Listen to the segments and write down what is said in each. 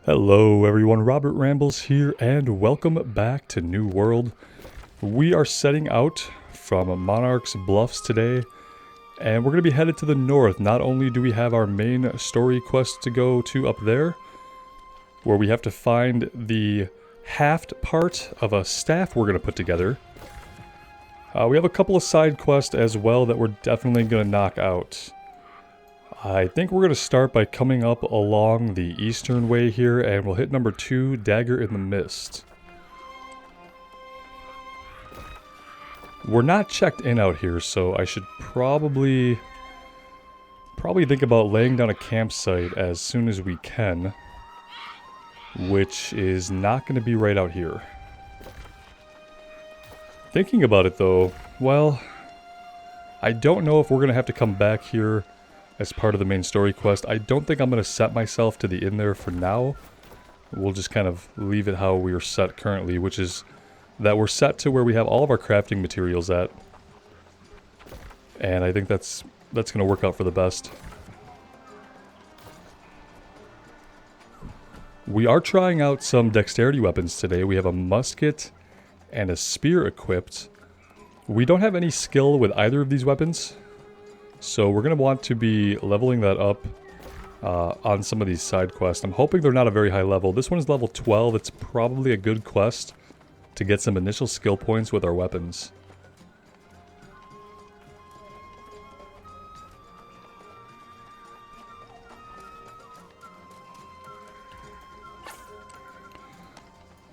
Hello everyone, Robert Rambles here, and welcome back to New World. We are setting out from Monarchs Bluffs today, and we're going to be headed to the north. Not only do we have our main story quest to go to up there, where we have to find the haft part of a staff we're going to put together. We have a couple of side quests as well that we're definitely going to knock out. I think we're going to start by coming up along the eastern way here, and we'll hit number 2, Dagger in the Mist. We're not checked in out here, so I should probably think about laying down a campsite as soon as we can, which is not going to be right out here. Thinking about it though, well, I don't know if we're going to have to come back here as part of the main story quest. I don't think I'm going to set myself to the inn there for now. We'll just kind of leave it how we are set currently, which is that we're set to where we have all of our crafting materials at. And I think that's going to work out for the best. We are trying out some dexterity weapons today. We have a musket and a spear equipped. We don't have any skill with either of these weapons, so we're going to want to be leveling that up on some of these side quests. I'm hoping they're not a very high level. This one is level 12. It's probably a good quest to get some initial skill points with our weapons.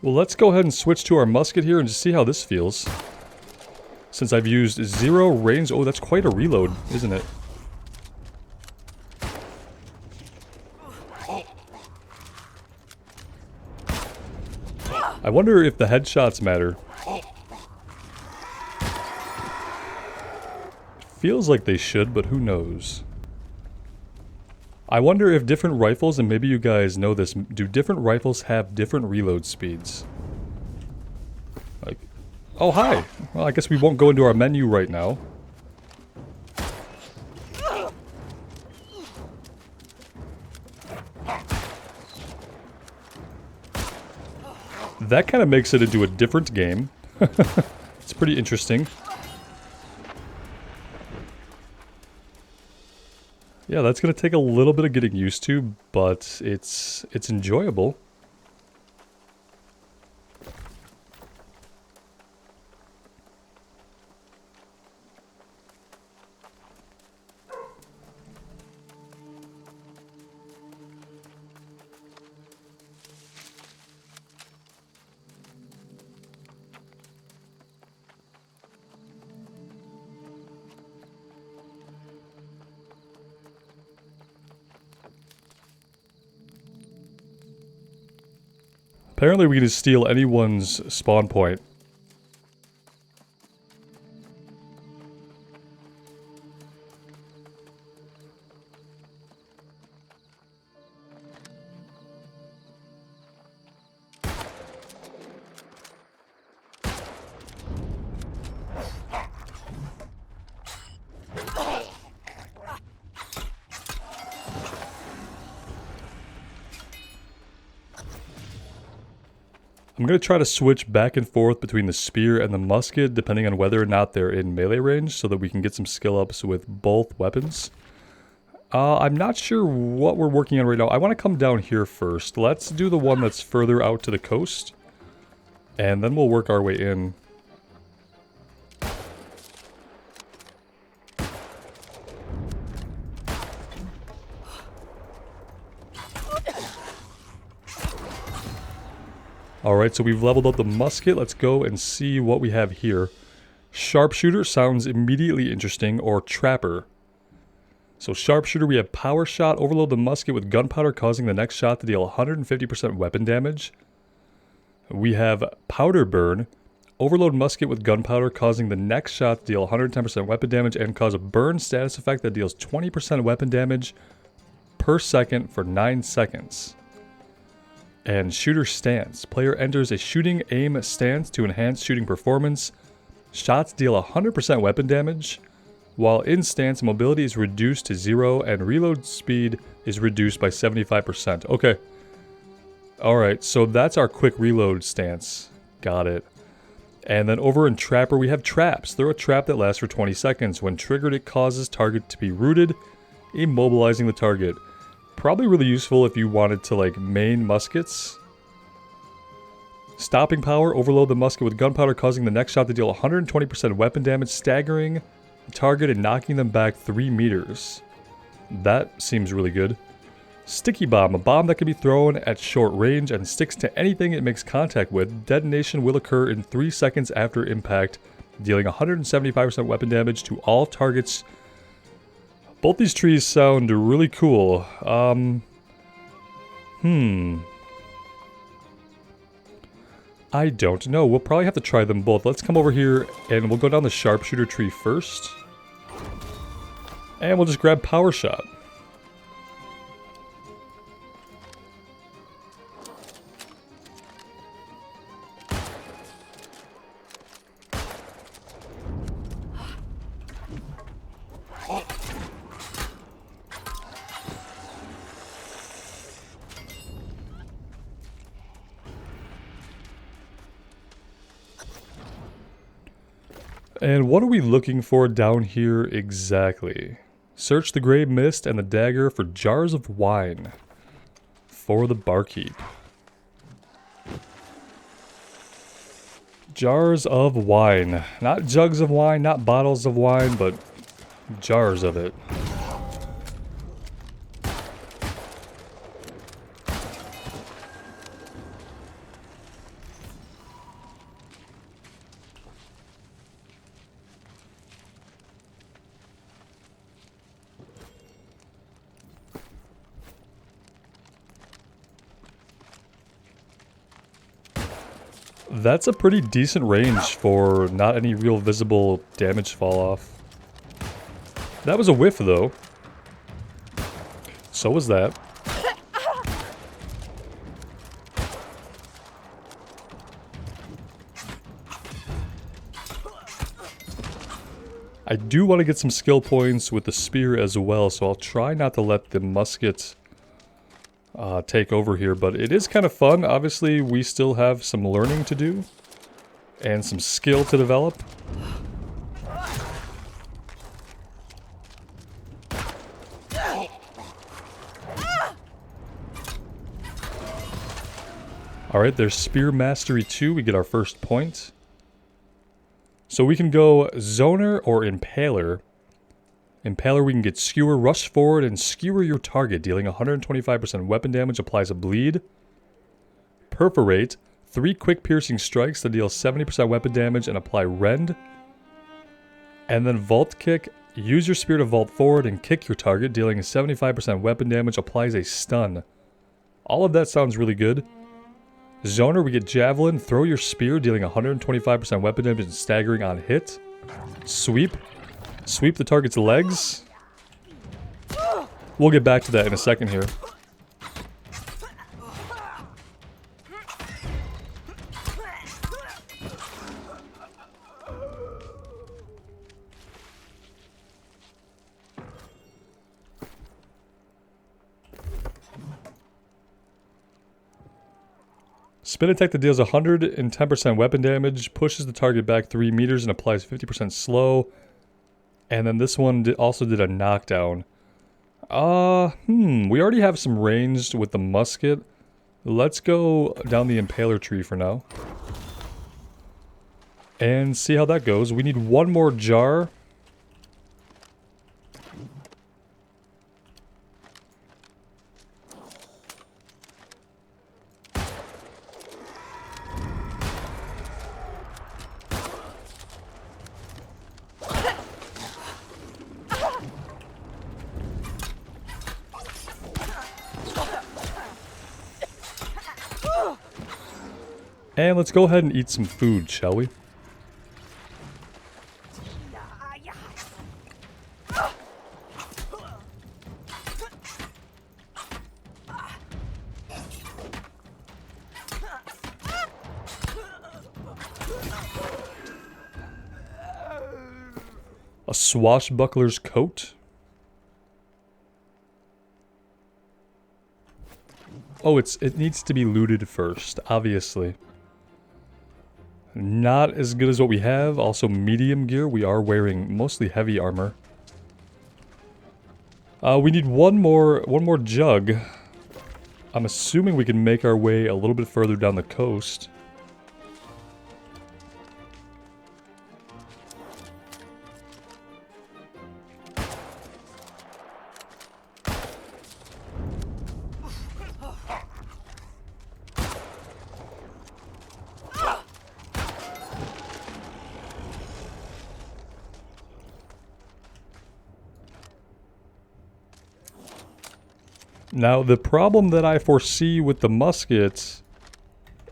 Well, let's go ahead and switch to our musket here and just see how this feels. Since I've used 0 range... Oh, that's quite a reload, isn't it? I wonder if the headshots matter. Feels like they should, but who knows? I wonder if different rifles, and maybe you guys know this, do different rifles have different reload speeds? Like... Oh, hi! Well, I guess we won't go into our menu right now. That kind of makes it into a different game. It's pretty interesting. Yeah, that's going to take a little bit of getting used to, but it's enjoyable. Apparently we can just steal anyone's spawn point. I'm going to try to switch back and forth between the spear and the musket depending on whether or not they're in melee range so that we can get some skill ups with both weapons. I'm not sure what we're working on right now. I want to come down here first. Let's do the one that's further out to the coast, and then we'll work our way in. Alright, so we've leveled up the musket. Let's go and see what we have here. Sharpshooter sounds immediately interesting, or Trapper. So Sharpshooter, we have Power Shot. Overload the musket with gunpowder, causing the next shot to deal 150% weapon damage. We have Powder Burn. Overload musket with gunpowder, causing the next shot to deal 110% weapon damage and cause a burn status effect that deals 20% weapon damage per second for 9 seconds. And Shooter Stance. Player enters a shooting aim stance to enhance shooting performance. Shots deal 100% weapon damage. while in stance mobility is reduced to 0 and reload speed is reduced by 75%. Okay. Alright, so that's our quick reload stance. Got it. And then over in Trapper, we have traps. Throw a trap that lasts for 20 seconds. When triggered, it causes target to be rooted, immobilizing the target. Probably really useful if you wanted to, like, main muskets. Stopping power, overload the musket with gunpowder, causing the next shot to deal 120% weapon damage, staggering the target and knocking them back 3 meters. That seems really good. Sticky bomb, a bomb that can be thrown at short range and sticks to anything it makes contact with. Detonation will occur in 3 seconds after impact, dealing 175% weapon damage to all targets. Both these trees sound really cool. I don't know. We'll probably have to try them both. Let's come over here and we'll go down the Sharpshooter tree first. And we'll just grab Power Shot. And what are we looking for down here exactly? Search the gray mist and the dagger for jars of wine. For the barkeep. Jars of wine. Not jugs of wine, not bottles of wine, but jars of it. That's a pretty decent range for not any real visible damage fall off. That was a whiff though. So was that. I do want to get some skill points with the spear as well, so I'll try not to let the musket take over here, but it is kind of fun. Obviously, we still have some learning to do and some skill to develop. Alright, there's Spear Mastery 2. We get our first point. So we can go Zoner or Impaler. Impaler, we can get Skewer, rush forward and skewer your target, dealing 125% weapon damage, applies a bleed. Perforate, 3 quick piercing strikes that deal 70% weapon damage and apply rend. And then Vault Kick, use your spear to vault forward and kick your target, dealing 75% weapon damage, applies a stun. All of that sounds really good. Zoner, we get Javelin, throw your spear, dealing 125% weapon damage and staggering on hit. Sweep. Sweep the target's legs. We'll get back to that in a second here. Spin attack that deals 110% weapon damage, pushes the target back 3 meters and applies 50% slow. And then this one also did a knockdown. We already have some ranged with the musket. Let's go down the Impaler tree for now. And see how that goes. We need one more jar. And let's go ahead and eat some food, shall we? A swashbuckler's coat. Oh, it needs to be looted first, obviously. Not as good as what we have. Also medium gear. We are wearing mostly heavy armor. We need one more jug. I'm assuming we can make our way a little bit further down the coast. Now, the problem that I foresee with the muskets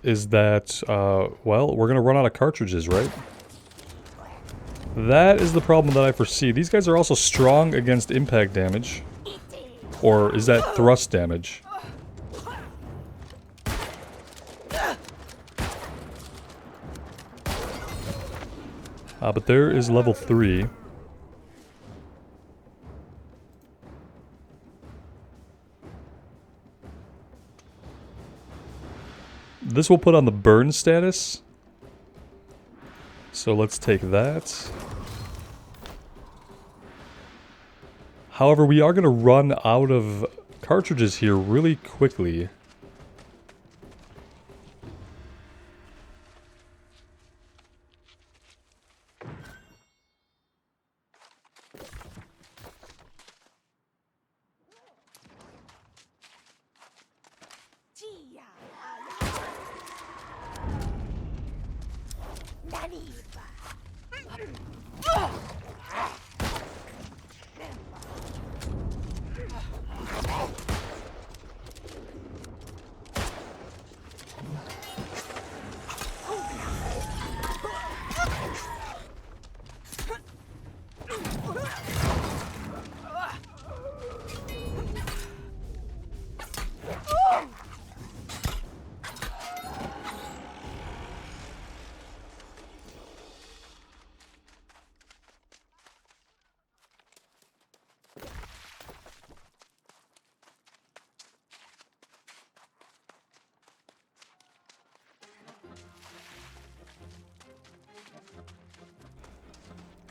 is that, well, we're going to run out of cartridges, right? That is the problem that I foresee. These guys are also strong against impact damage. Or is that thrust damage? But there is level 3. This will put on the burn status. So let's take that. However, we are going to run out of cartridges here really quickly.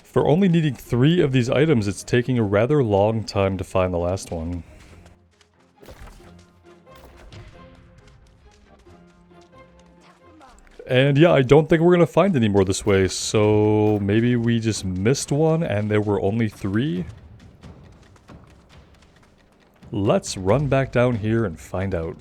For only needing 3 of these items, it's taking a rather long time to find the last one. And yeah, I don't think we're going to find any more this way, so maybe we just missed one and there were only 3? Let's run back down here and find out.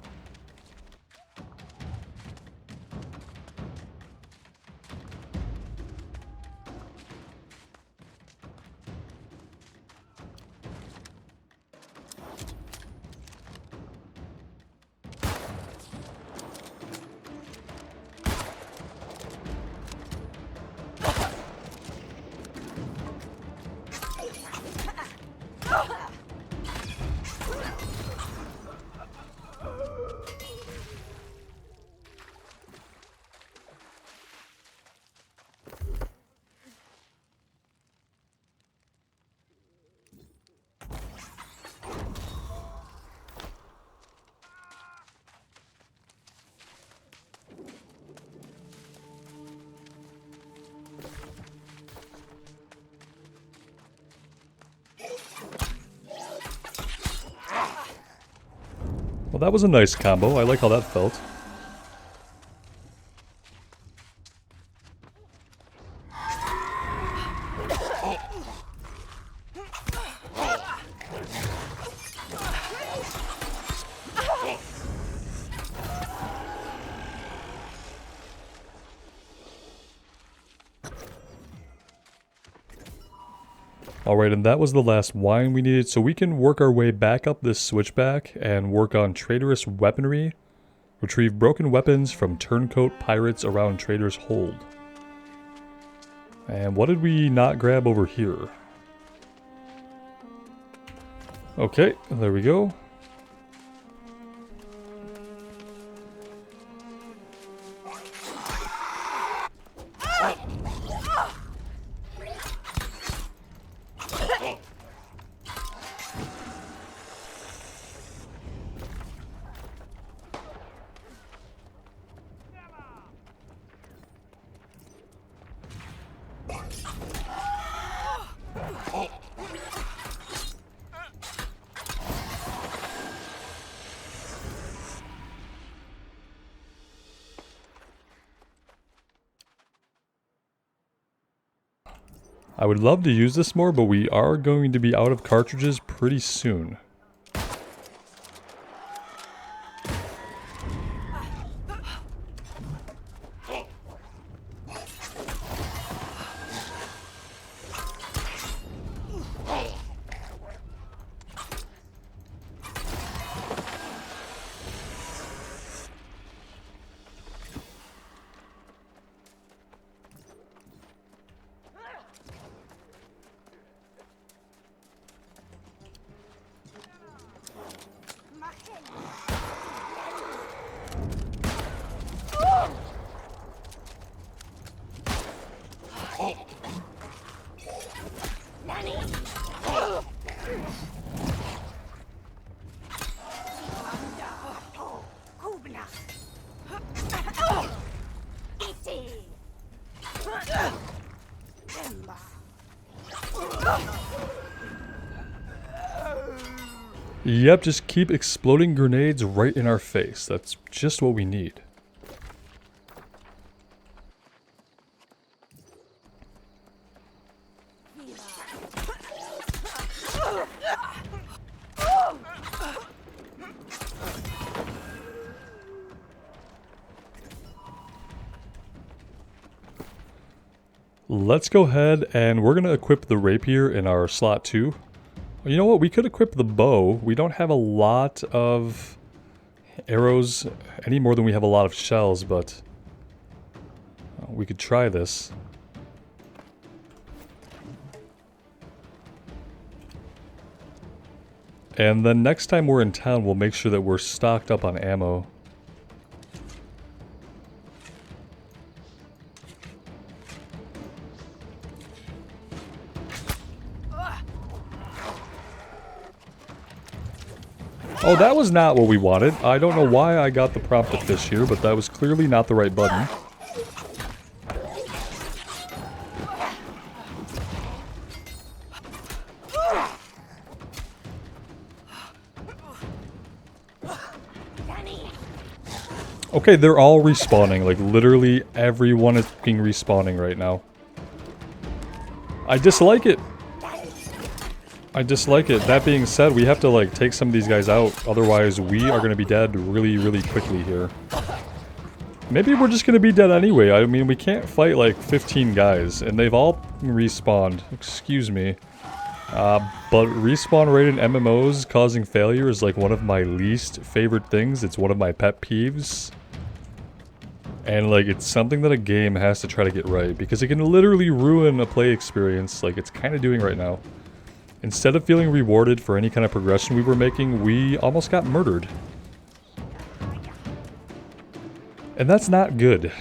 Well, that was a nice combo. I like how that felt. Alright, and that was the last wine we needed, so we can work our way back up this switchback and work on traitorous weaponry. Retrieve broken weapons from turncoat pirates around Trader's Hold. And what did we not grab over here? Okay, there we go. I would love to use this more, but we are going to be out of cartridges pretty soon. Yep, just keep exploding grenades right in our face. That's just what we need. Let's go ahead and we're going to equip the Rapier in our slot 2. You know what? We could equip the bow. We don't have a lot of arrows any more than we have a lot of shells, but we could try this. And then next time we're in town, we'll make sure that we're stocked up on ammo. Oh, that was not what we wanted. I don't know why I got the prompt to fish here, but that was clearly not the right button. Okay, they're all respawning. Like, literally everyone is fucking respawning right now. I dislike it. I dislike it. That being said, we have to, like, take some of these guys out. Otherwise, we are going to be dead really, really quickly here. Maybe we're just going to be dead anyway. I mean, we can't fight, like, 15 guys. And they've all respawned. Excuse me. But respawn rate in MMOs causing failure is, like, one of my least favorite things. It's one of my pet peeves. And, like, it's something that a game has to try to get right. Because it can literally ruin a play experience like it's kind of doing right now. Instead of feeling rewarded for any kind of progression we were making, we almost got murdered. And that's not good.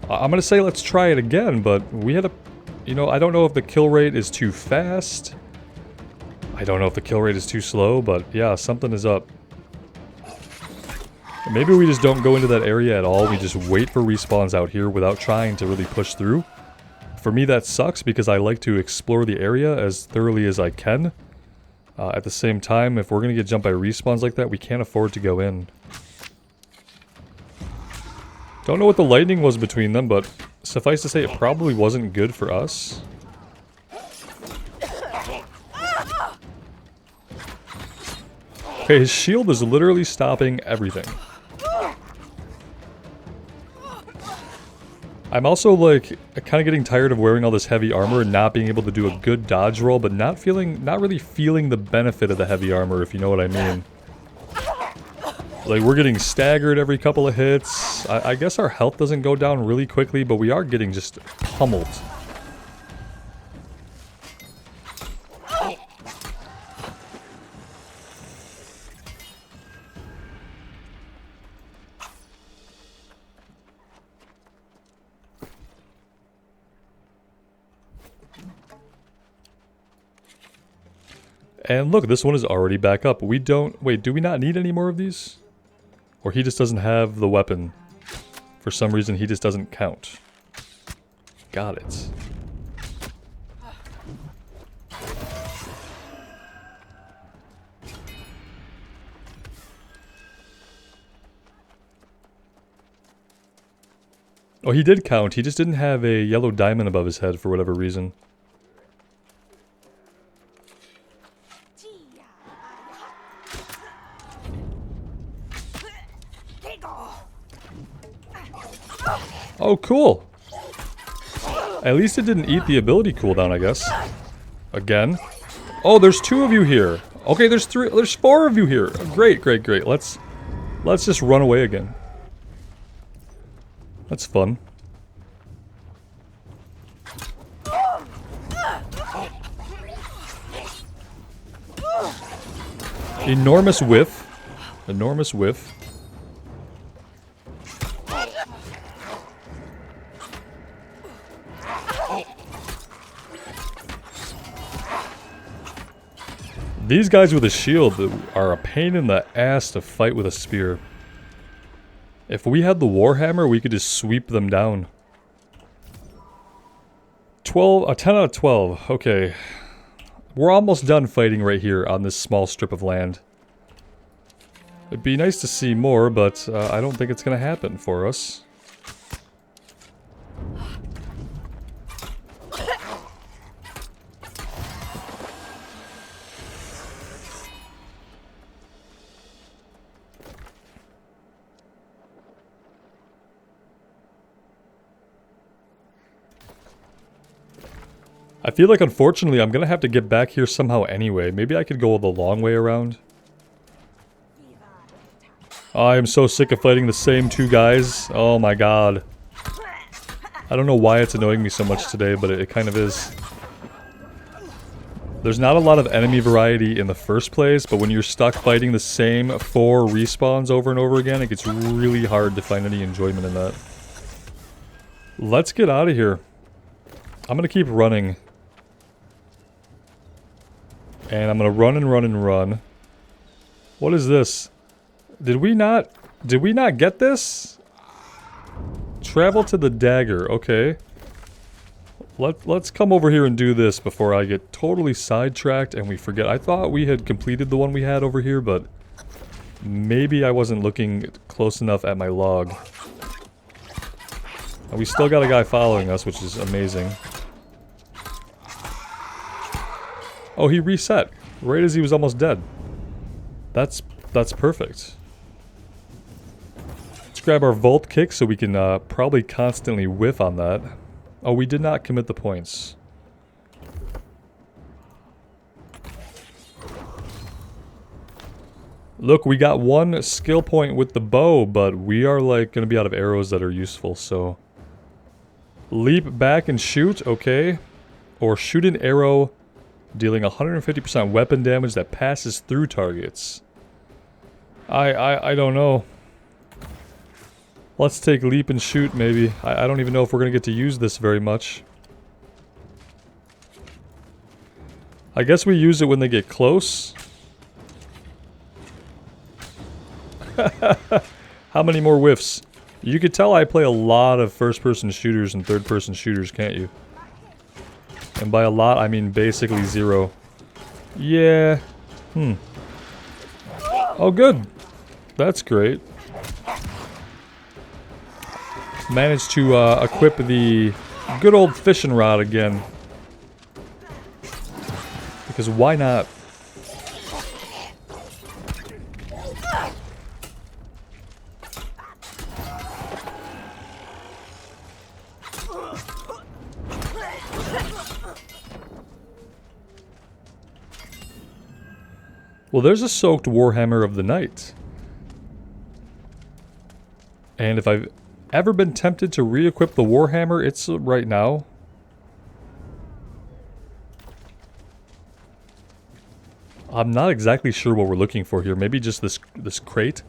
I'm gonna say let's try it again, but we had a... You know, I don't know if the kill rate is too fast. I don't know if the kill rate is too slow, but yeah, something is up. Maybe we just don't go into that area at all. We just wait for respawns out here without trying to really push through. For me, that sucks because I like to explore the area as thoroughly as I can. At the same time, if we're going to get jumped by respawns like that, we can't afford to go in. Don't know what the lightning was between them, but suffice to say, it probably wasn't good for us. Okay, his shield is literally stopping everything. I'm also, like, kind of getting tired of wearing all this heavy armor and not being able to do a good dodge roll, but not really feeling the benefit of the heavy armor, if you know what I mean. Like, we're getting staggered every couple of hits. I guess our health doesn't go down really quickly, but we are getting just pummeled. And look, this one is already back up. We don't... Wait, do we not need any more of these? Or he just doesn't have the weapon. For some reason, he just doesn't count. Got it. Oh, he did count. He just didn't have a yellow diamond above his head for whatever reason. Oh, cool. At least it didn't eat the ability cooldown, I guess. Again. Oh, there's 2 of you here. Okay, there's 4 of you here. Great, great, great. Let's just run away again. That's fun. Enormous whiff. Enormous whiff. These guys with a shield are a pain in the ass to fight with a spear. If we had the Warhammer, we could just sweep them down. 10 out of 12. Okay. We're almost done fighting right here on this small strip of land. It'd be nice to see more, but I don't think it's going to happen for us. I feel like, unfortunately, I'm going to have to get back here somehow anyway. Maybe I could go the long way around. I am so sick of fighting the same 2 guys. Oh my god. I don't know why it's annoying me so much today, but it kind of is. There's not a lot of enemy variety in the first place, but when you're stuck fighting the same 4 respawns over and over again, it gets really hard to find any enjoyment in that. Let's get out of here. I'm going to keep running. And I'm gonna run and run and run. What is this? Did we not get this? Travel to the dagger, okay. Let's come over here and do this before I get totally sidetracked and we forget. I thought we had completed the one we had over here, but maybe I wasn't looking close enough at my log. And we still got a guy following us, which is amazing. Oh, he reset right as he was almost dead. That's perfect. Let's grab our Volt Kick so we can probably constantly whiff on that. Oh, we did not commit the points. Look, we got 1 skill point with the bow, but we are like going to be out of arrows that are useful, so... Leap back and shoot, okay. Or shoot an arrow... dealing 150% weapon damage that passes through targets. I don't know. Let's take leap and shoot, maybe. I don't even know if we're going to get to use this very much. I guess we use it when they get close. How many more whiffs? You could tell I play a lot of first-person shooters and third-person shooters, can't you? And by a lot, I mean basically 0. Yeah. Oh, good. That's great. Managed to equip the good old fishing rod again. Because why not? Well, there's a soaked Warhammer of the Night. And if I've ever been tempted to re-equip the Warhammer, it's right now. I'm not exactly sure what we're looking for here. Maybe just this crate.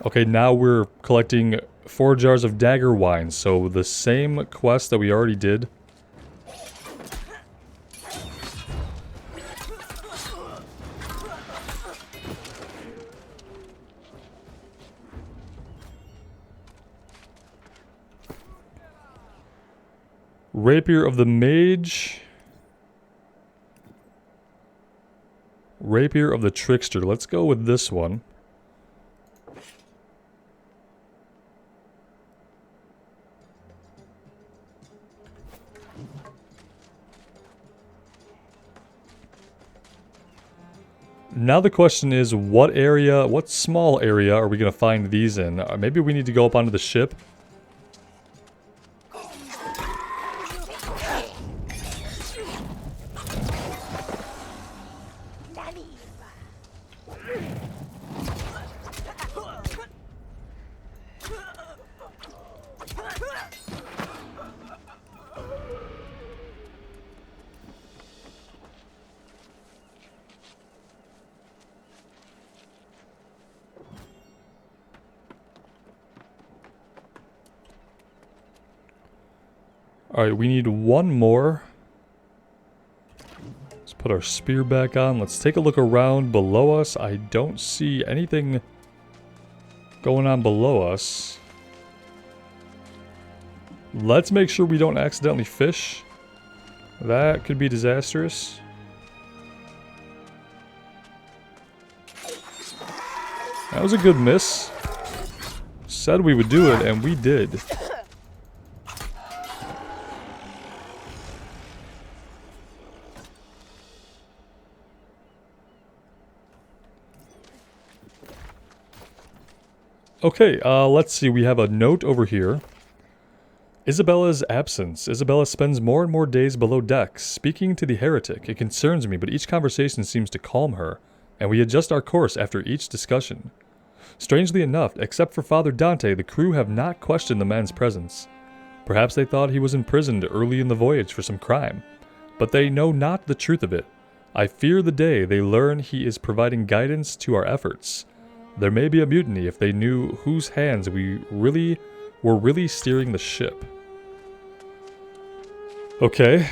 Okay, now we're collecting 4 jars of dagger wine. So the same quest that we already did. Rapier of the Mage. Rapier of the Trickster. Let's go with this one. Now the question is, what area, what small area are we going to find these in? Maybe we need to go up onto the ship. Alright, we need one more. Let's put our spear back on. Let's take a look around below us. I don't see anything going on below us. Let's make sure we don't accidentally fish. That could be disastrous. That was a good miss. Said we would do it, and we did. Okay, let's see. We have a note over here. Isabella's absence. Isabella spends more and more days below decks, speaking to the heretic. It concerns me, but each conversation seems to calm her, and we adjust our course after each discussion. Strangely enough, except for Father Dante, the crew have not questioned the man's presence. Perhaps they thought he was imprisoned early in the voyage for some crime, but they know not the truth of it. I fear the day they learn he is providing guidance to our efforts. There may be a mutiny if they knew whose hands were really steering the ship. Okay.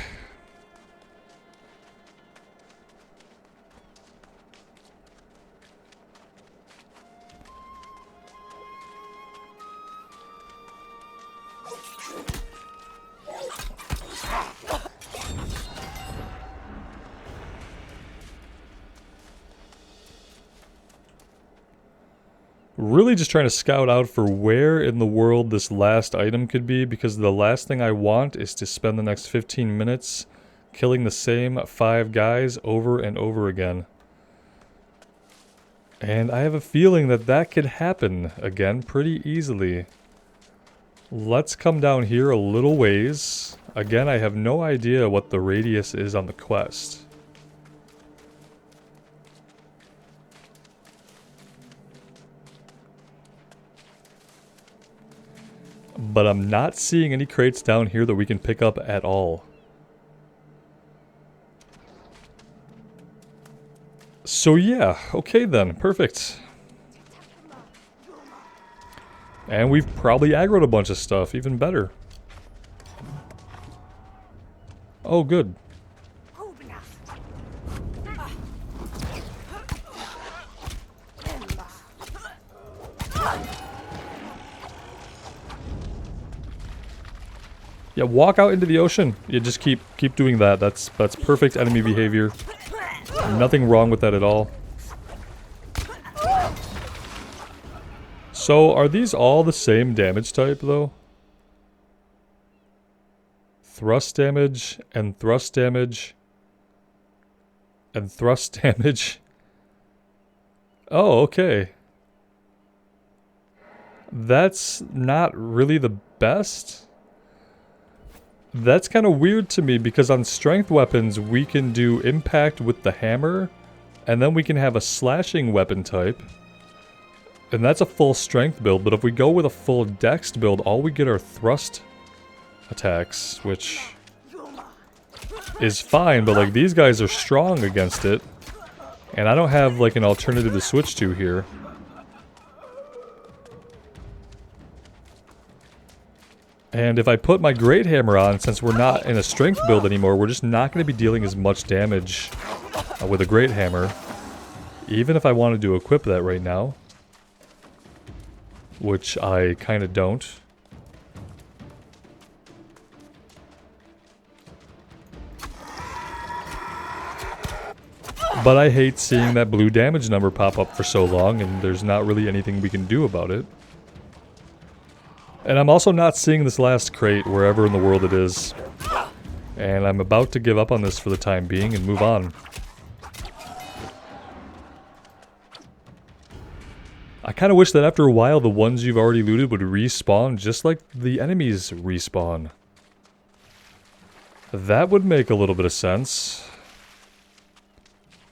Really just trying to scout out for where in the world this last item could be, because the last thing I want is to spend the next 15 minutes killing the same 5 guys over and over again. And I have a feeling that that could happen again pretty easily. Let's come down here a little ways. Again, I have no idea what the radius is on the quest. But I'm not seeing any crates down here that we can pick up at all. So yeah, okay then, perfect. And we've probably aggroed a bunch of stuff, even better. Oh, good. Yeah, walk out into the ocean. You just keep doing that. That's perfect enemy behavior. Nothing wrong with that at all. So, are these all the same damage type, though? Thrust damage, and thrust damage, and thrust damage. Oh, okay. That's not really the best. That's kind of weird to me, because on strength weapons we can do impact with the hammer, and then we can have a slashing weapon type. And that's a full strength build, but if we go with a full dex build, all we get are thrust attacks, which is fine, but like these guys are strong against it. And I don't have like an alternative to switch to here. And if I put my Great Hammer on, since we're not in a strength build anymore, we're just not going to be dealing as much damage with a Great Hammer. Even if I wanted to equip that right now. Which I kind of don't. But I hate seeing that blue damage number pop up for so long, and there's not really anything we can do about it. And I'm also not seeing this last crate wherever in the world it is. And I'm about to give up on this for the time being and move on. I kind of wish that after a while the ones you've already looted would respawn just like the enemies respawn. That would make a little bit of sense.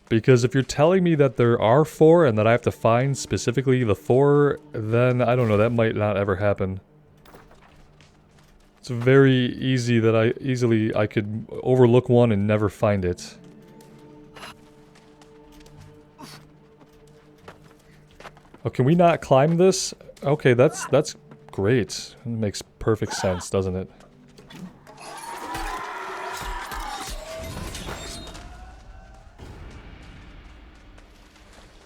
Because if you're telling me that there are 4 and that I have to find specifically the 4, then I don't know, that might not ever happen. It's very easy that I could overlook one and never find it. Oh, can we not climb this? Okay, that's great. It makes perfect sense, doesn't it?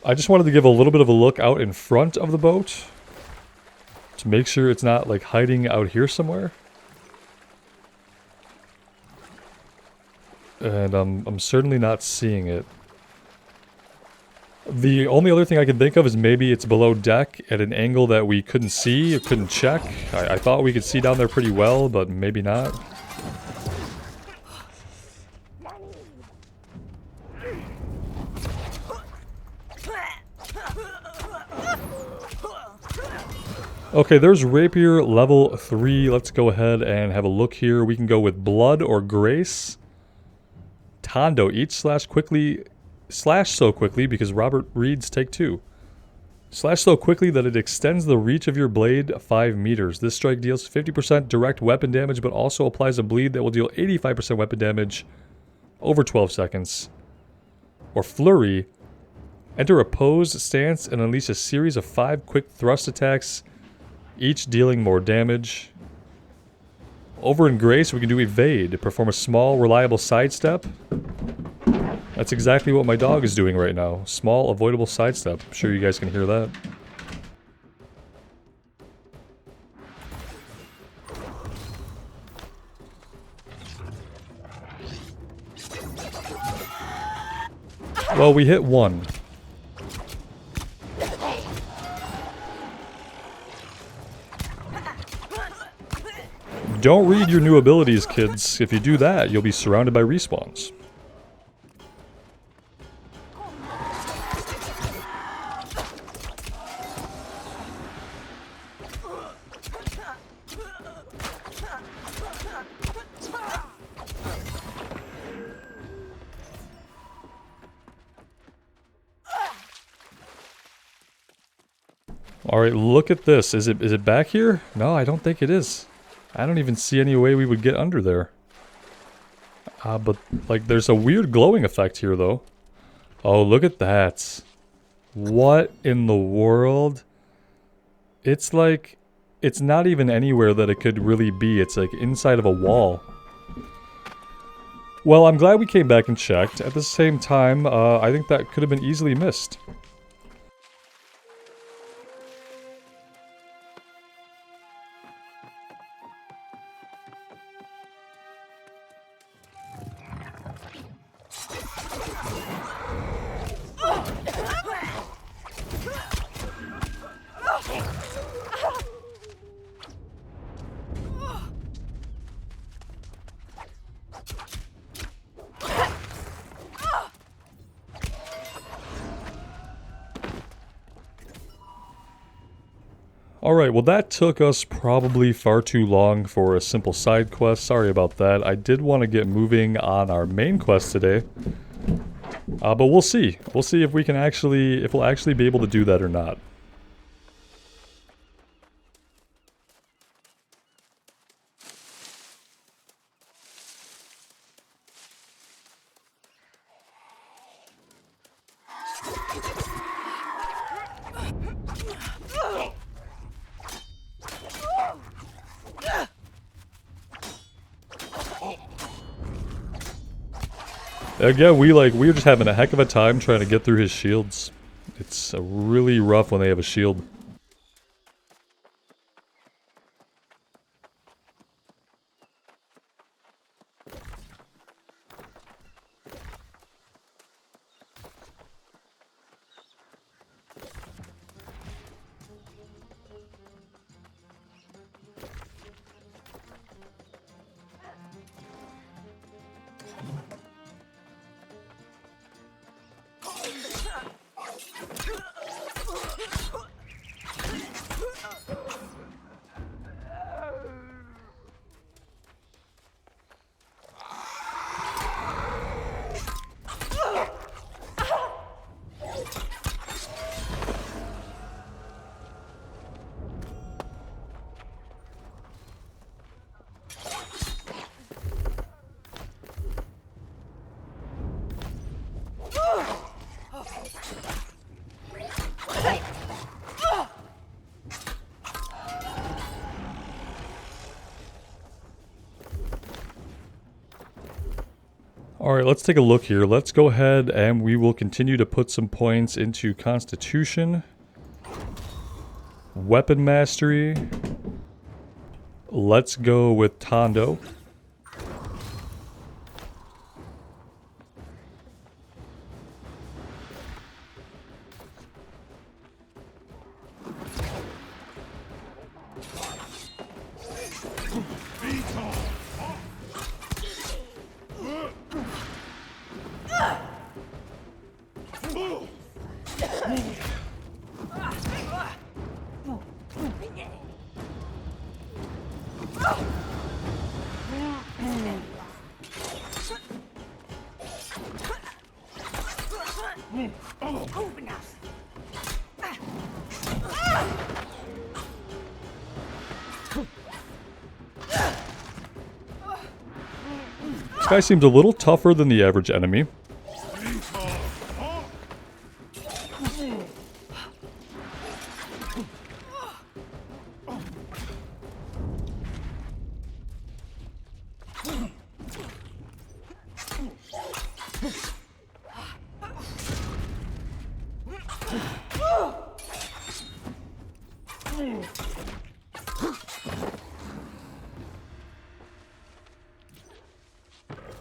I just wanted to give a little bit of a look out in front of the boat to make sure it's not like hiding out here somewhere. And I'm certainly not seeing it. The only other thing I can think of is maybe it's below deck at an angle that we couldn't see or couldn't check. I thought we could see down there pretty well, but maybe not. Okay, there's Rapier level 3. Let's go ahead and have a look here. We can go with Blood or Grace. Tondo, each slash so quickly because Robert reads take 2. Slash so quickly that it extends the reach of your blade 5 meters. This strike deals 50% direct weapon damage but also applies a bleed that will deal 85% weapon damage over 12 seconds. Or Flurry. Enter a posed stance and unleash a series of 5 quick thrust attacks, each dealing more damage. Over in Grace, we can do Evade. Perform a small, reliable sidestep. That's exactly what my dog is doing right now. Small, avoidable sidestep. I'm sure you guys can hear that. Well, we hit 1. Don't read your new abilities, kids. If you do that, you'll be surrounded by respawns. Alright, look at this. Is it back here? No, I don't think it is. I don't even see any way we would get under there. But, like, there's a weird glowing effect here, though. Oh, look at that. What in the world? It's like... It's not even anywhere that it could really be. It's, like, inside of a wall. Well, I'm glad we came back and checked. At the same time, I think that could have been easily missed. Alright, well that took us probably far too long for a simple side quest. Sorry about that. I did want to get moving on our main quest today. But we'll see. We'll see if we can actually, if we'll actually be able to do that or not. Again, we were just having a heck of a time trying to get through his shields. It's really rough when they have a shield. Alright, let's take a look here. Let's go ahead and we will continue to put some points into Constitution. Weapon Mastery. Let's go with Tondo. This guy seems a little tougher than the average enemy.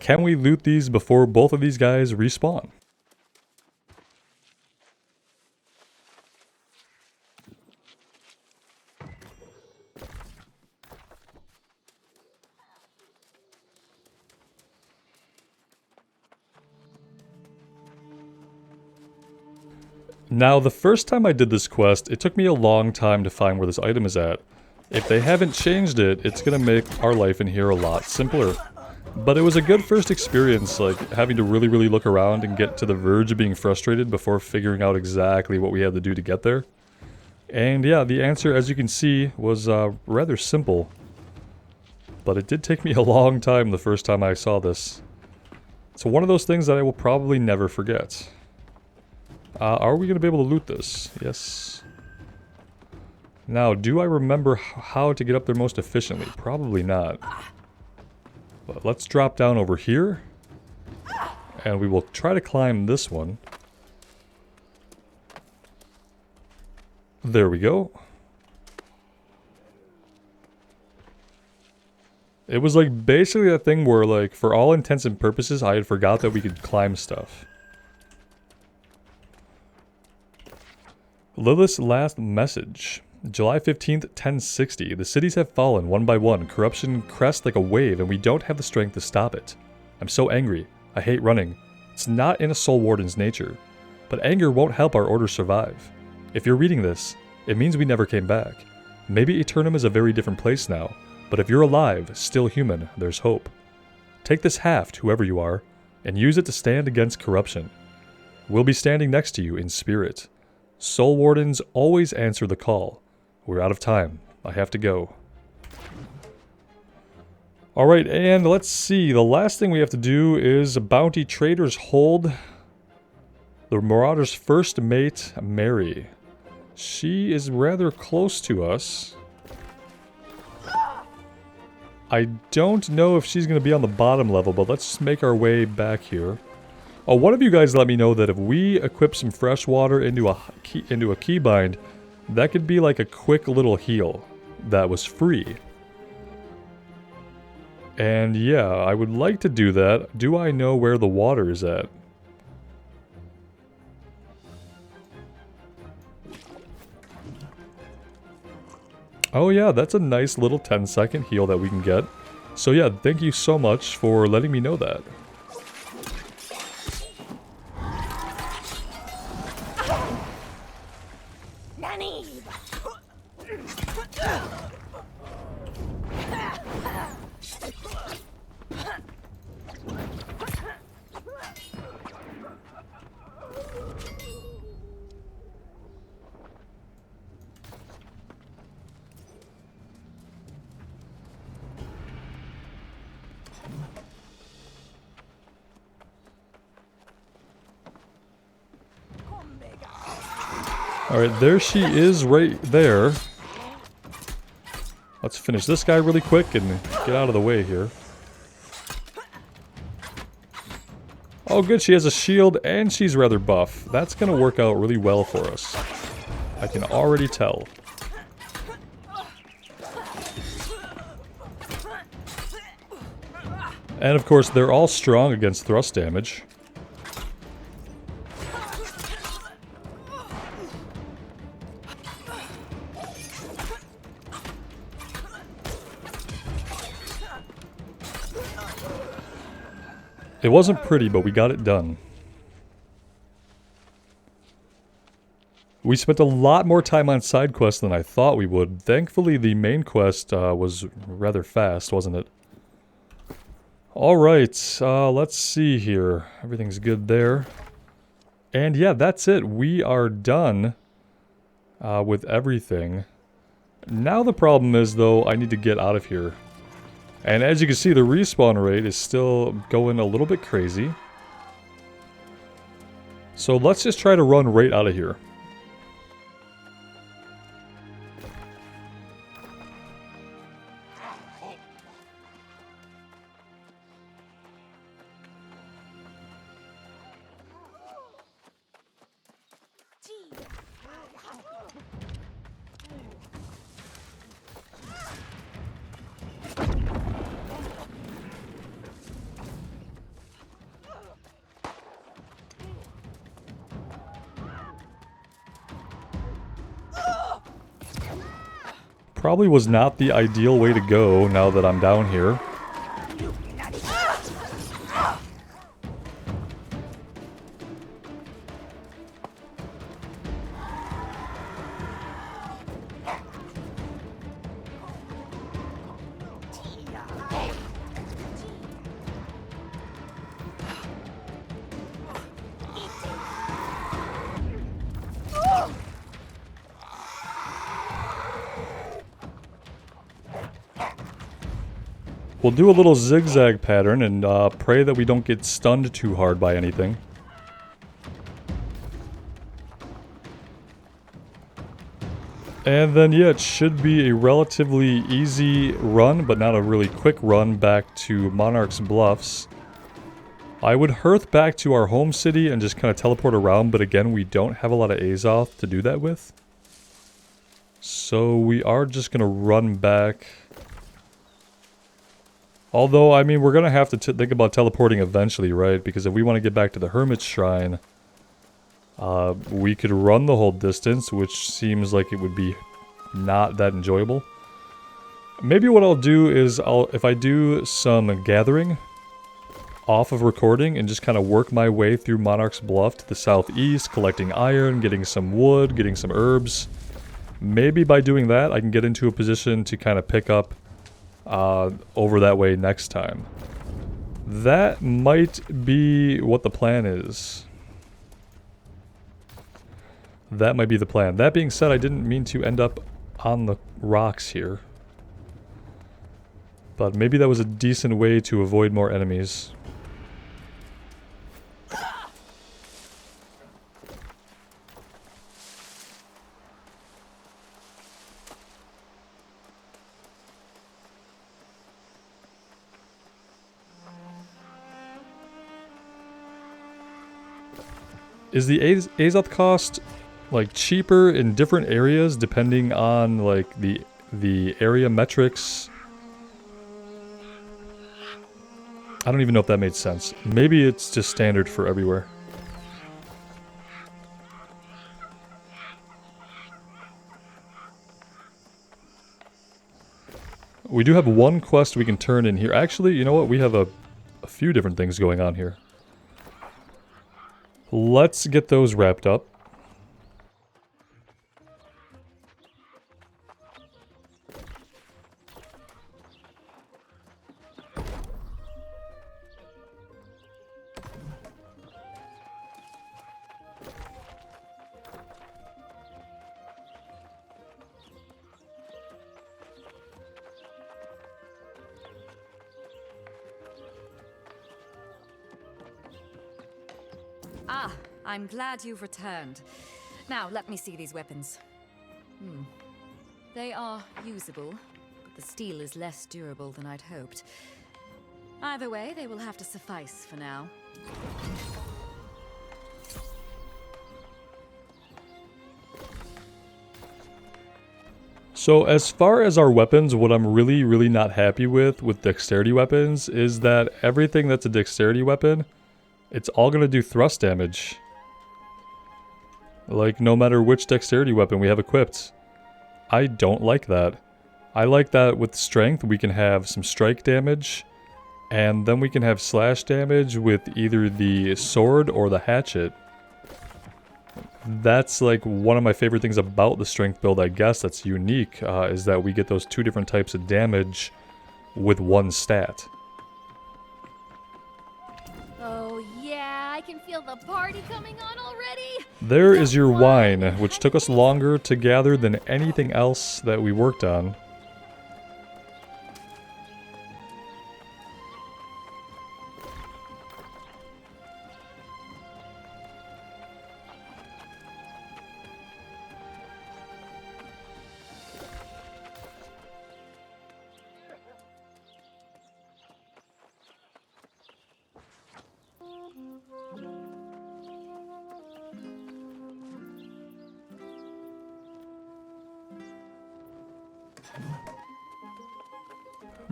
Can we loot these before both of these guys respawn? Now, the first time I did this quest, it took me a long time to find where this item is at. If they haven't changed it, it's gonna make our life in here a lot simpler. But it was a good first experience, like, having to really look around and get to the verge of being frustrated before figuring out exactly what we had to do to get there. And yeah, the answer, as you can see, was rather simple. But it did take me a long time the first time I saw this. It's one of those things that I will probably never forget. Are we going to be able to loot this? Yes. Now, do I remember how to get up there most efficiently? Probably not. But let's drop down over here. And we will try to climb this one. There we go. It was like basically that thing where, like, for all intents and purposes, I had forgot that we could climb stuff. Lilith's last message. July 15th, 1060. The cities have fallen one by one. Corruption crests like a wave and we don't have the strength to stop it. I'm so angry. I hate running. It's not in a Soul Warden's nature. But anger won't help our order survive. If you're reading this, it means we never came back. Maybe Eternum is a very different place now. But if you're alive, still human, there's hope. Take this haft, whoever you are, and use it to stand against corruption. We'll be standing next to you in spirit. Soul Wardens always answer the call. We're out of time. I have to go. Alright, and let's see. The last thing we have to do is Bounty Trader's Hold. The Marauder's first mate, Mary. She is rather close to us. I don't know if she's going to be on the bottom level, but let's just make our way back here. Oh, one of you guys let me know that if we equip some fresh water into a keybind, that could be like a quick little heal that was free. And yeah, I would like to do that. Do I know where the water is at? Oh yeah, that's a nice little 10-second heal that we can get. So yeah, thank you so much for letting me know that. Alright, there she is right there. Let's finish this guy really quick and get out of the way here. Oh good, she has a shield and she's rather buff. That's gonna work out really well for us. I can already tell. And of course, they're all strong against thrust damage. It wasn't pretty, but we got it done. We spent a lot more time on side quests than I thought we would. Thankfully, the main quest was rather fast, wasn't it? Alright, let's see here. Everything's good there. And yeah, that's it. We are done with everything. Now the problem is, though, I need to get out of here. And as you can see, the respawn rate is still going a little bit crazy. So let's just try to run right out of here. Probably was not the ideal way to go now that I'm down here. We'll do a little zigzag pattern and pray that we don't get stunned too hard by anything. And then, yeah, it should be a relatively easy run, but not a really quick run back to Monarchs Bluffs. I would hearth back to our home city and just kind of teleport around, but again, we don't have a lot of Azoth to do that with. So we are just going to run back. Although, I mean, we're going to have to think about teleporting eventually, right? Because if we want to get back to the Hermit's Shrine, we could run the whole distance, which seems like it would be not that enjoyable. Maybe what I'll do is, if I do some gathering off of recording and just kind of work my way through Monarch's Bluff to the southeast, collecting iron, getting some wood, getting some herbs. Maybe by doing that, I can get into a position to kind of pick up over that way next time. That might be what the plan is. That might be the plan. That being said, I didn't mean to end up on the rocks here. But maybe that was a decent way to avoid more enemies. Is the Azoth cost like cheaper in different areas depending on like the area metrics? I don't even know if that made sense. Maybe it's just standard for everywhere. We do have one quest we can turn in here. Actually, you know what? We have a few different things going on here. Let's get those wrapped up. Ah, I'm glad you've returned. Now, let me see these weapons. They are usable, but the steel is less durable than I'd hoped. Either way, they will have to suffice for now. So as far as our weapons, what I'm really not happy with dexterity weapons is that everything that's a dexterity weapon, it's all going to do thrust damage. Like, no matter which dexterity weapon we have equipped. I don't like that. I like that with strength we can have some strike damage, and then we can have slash damage with either the sword or the hatchet. That's like one of my favorite things about the strength build, I guess, that's unique, is that we get those two different types of damage with one stat. Oh yeah, I can feel the party coming on already. There is your wine, which took us longer to gather than anything else that we worked on.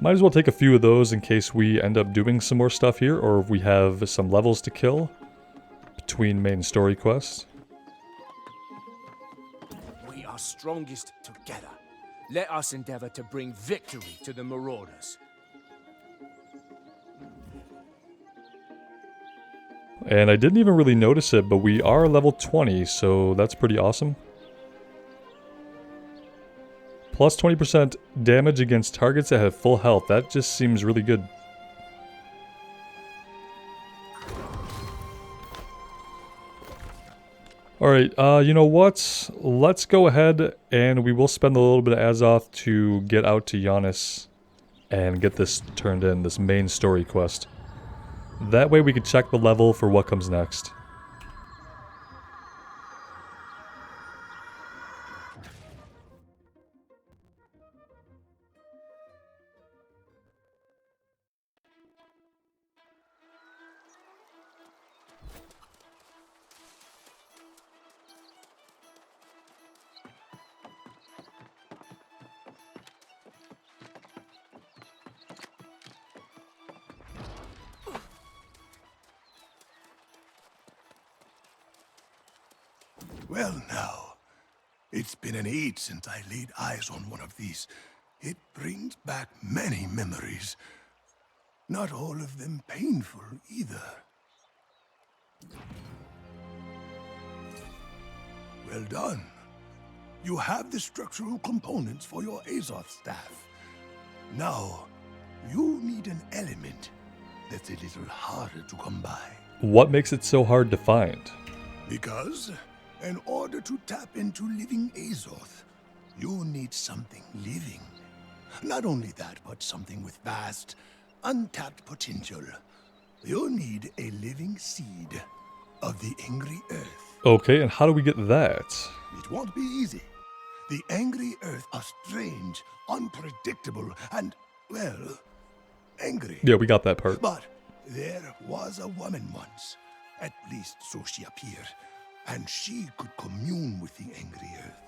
Might as well take a few of those in case we end up doing some more stuff here, or if we have some levels to kill between main story quests. We are strongest together. Let us endeavor to bring victory to the Marauders. And I didn't even really notice it, but we are level 20, so that's pretty awesome. Plus 20% damage against targets that have full health. That just seems really good. Alright, you know what? Let's go ahead and we will spend a little bit of Azoth to get out to Giannis and get this turned in, this main story quest. That way we can check the level for what comes next. Well now, it's been an age since I laid eyes on one of these. It brings back many memories. Not all of them painful either. Well done. You have the structural components for your Azoth staff. Now, you need an element that's a little harder to come by. What makes it so hard to find? Because in order to tap into living Azoth, you need something living. Not only that, but something with vast, untapped potential. You need a living seed of the angry earth. Okay, and how do we get that? It won't be easy. The angry earth are strange, unpredictable, and, well, angry. Yeah, we got that part. But there was a woman once, at least so she appeared, and she could commune with the angry earth.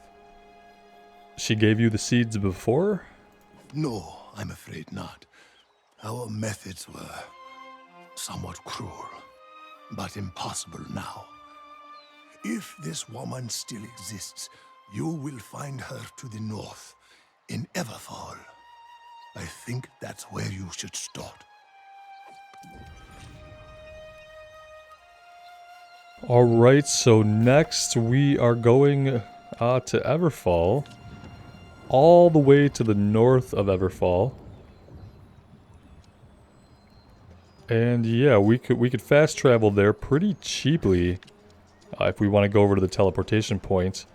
She gave you the seeds before? No, I'm afraid not. Our methods were somewhat cruel, but impossible now. If this woman still exists, you will find her to the north, in Everfall. I think that's where you should start. Alright, so next we are going to Everfall. All the way to the north of Everfall. And yeah, we could fast travel there pretty cheaply if we want to go over to the teleportation point.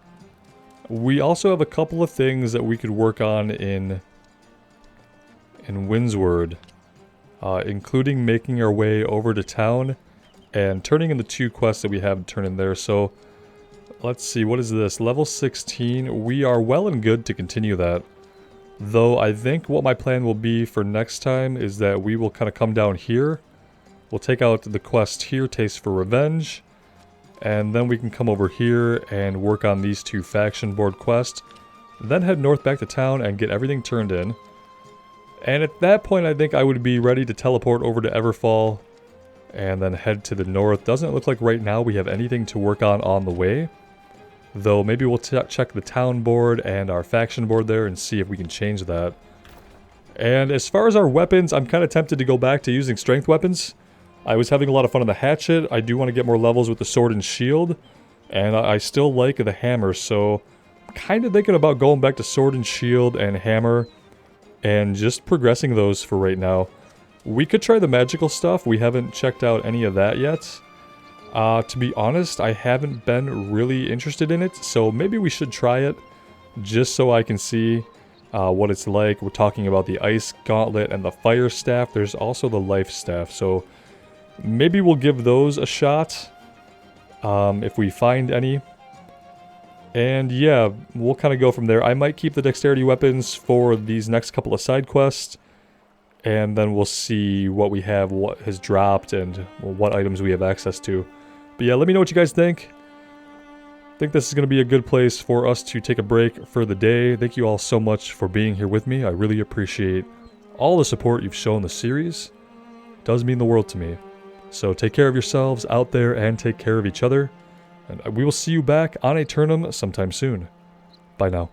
We also have a couple of things that we could work on in Windsward, including making our way over to town and turning in the 2 quests that we have to turn in there. So let's see, what is this? Level 16. We are well and good to continue that. Though I think what my plan will be for next time is that we will kind of come down here We'll take out the quest here, Taste for Revenge. And then we can come over here and work on these 2 faction board quests. Then head north back to town and get everything turned in. And at that point, I think I would be ready to teleport over to Everfall and then head to the north. Doesn't look like right now we have anything to work on the way. Though maybe we'll check the town board and our faction board there and see if we can change that. And as far as our weapons, I'm kind of tempted to go back to using strength weapons. I was having a lot of fun on the hatchet. I do want to get more levels with the sword and shield. And I still like the hammer, so I'm kind of thinking about going back to sword and shield and hammer and just progressing those for right now. We could try the magical stuff. We haven't checked out any of that yet. To be honest, I haven't been really interested in it, so maybe we should try it just so I can see what it's like. We're talking about the ice gauntlet and the fire staff. There's also the life staff, so maybe we'll give those a shot if we find any. And yeah, we'll kind of go from there. I might keep the dexterity weapons for these next couple of side quests. And then we'll see what we have, what has dropped, and what items we have access to. But yeah, let me know what you guys think. I think this is going to be a good place for us to take a break for the day. Thank you all so much for being here with me. I really appreciate all the support you've shown the series. It does mean the world to me. So take care of yourselves out there and take care of each other. And we will see you back on Aeternum sometime soon. Bye now.